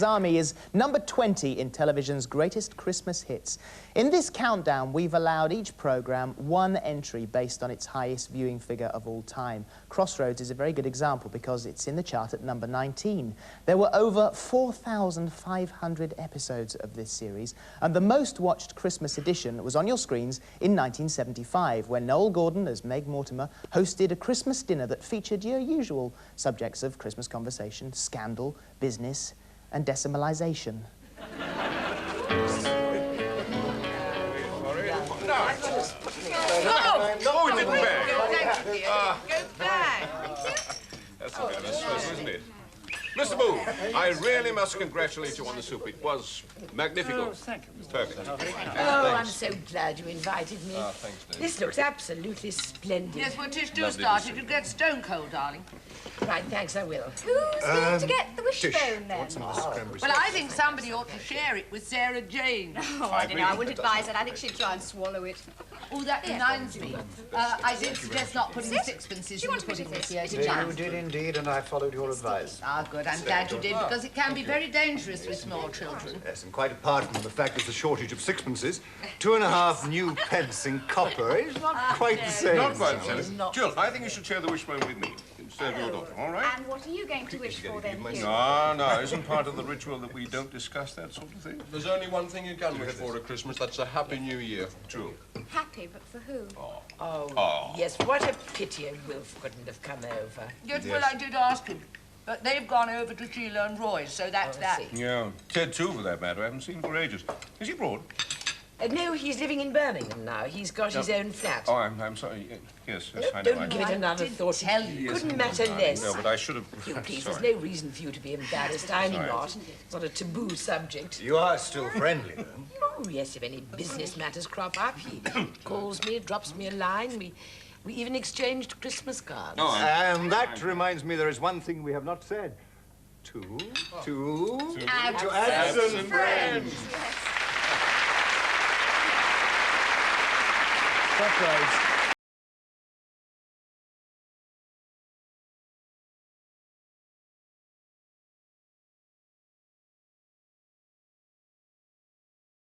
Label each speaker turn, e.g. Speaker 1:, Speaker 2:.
Speaker 1: Army is number 20 in television's greatest Christmas hits. In this countdown, we've allowed each programme one entry based on its highest viewing figure of all time. Crossroads is a very good example because it's in the chart at number 19. There were over 4,500 episodes of this series, and the most watched Christmas edition was on your screens in 1975, when Noel Gordon, as Meg Mortimer, hosted a Christmas dinner that featured your usual subjects of Christmas conversation: scandal, business, and decimalisation.
Speaker 2: No, it didn't bang.
Speaker 3: Go back.
Speaker 2: That's a bit of a stress, isn't it? Mr. Booth, I really must congratulate you on the soup. It was magnificent.
Speaker 4: Oh, thank you.
Speaker 2: Perfect.
Speaker 5: Oh, I'm so glad you invited me.
Speaker 2: Thanks, Dave.
Speaker 5: This looks absolutely splendid.
Speaker 3: Yes, well, Tish, do start it. You get stone cold, darling.
Speaker 5: Right, thanks, I will.
Speaker 6: Who's going to get the wishbone, then?
Speaker 3: Well, I think somebody ought to share it with Sarah Jane.
Speaker 6: Oh, I don't know. I wouldn't advise that. I think she'd try and swallow it.
Speaker 3: Oh, that reminds me. I did suggest not putting the sixpences in the pudding this year.
Speaker 4: You did indeed, and I followed your advice.
Speaker 3: Ah, good. I'm glad you did, because it can be very dangerous with small children.
Speaker 4: Yes, and quite apart from the fact there's a shortage of sixpences, 2.5 new pence in copper is not quite the same.
Speaker 2: Not quite the same. Jill, I think you should share the wishbone with me instead of your daughter, all right?
Speaker 6: And what are you going to wish for, then, Hugh?
Speaker 2: No, isn't part of the ritual that we don't discuss that sort of thing?
Speaker 7: There's only one thing you can wish for at Christmas, that's a Happy New Year.
Speaker 2: True.
Speaker 6: Happy, but for who?
Speaker 5: Oh, yes, what a pity Wilf couldn't have come over.
Speaker 3: Yes, well, I did ask him. But they've gone over to Sheila and Roy's, so that's that.
Speaker 2: Yeah, Ted too, for that matter. I haven't seen for ages. Is he abroad?
Speaker 5: No, he's living in Birmingham now. He's got his own flat.
Speaker 2: Oh, I'm sorry. Yes, I know.
Speaker 5: Don't give it another thought.
Speaker 3: Tell you.
Speaker 5: Couldn't matter less.
Speaker 2: No, but I should have...
Speaker 5: Hugh, please,
Speaker 2: Sorry.
Speaker 5: there's no reason for you to be embarrassed. I'm not. It's not a taboo subject.
Speaker 4: You are still friendly, then?
Speaker 5: Oh, yes, if any business matters crop up, he calls me, drops me a line. We even exchanged Christmas cards.
Speaker 2: Oh,
Speaker 4: And that reminds me there is one thing we have not said. To add some friends.
Speaker 1: Crossroads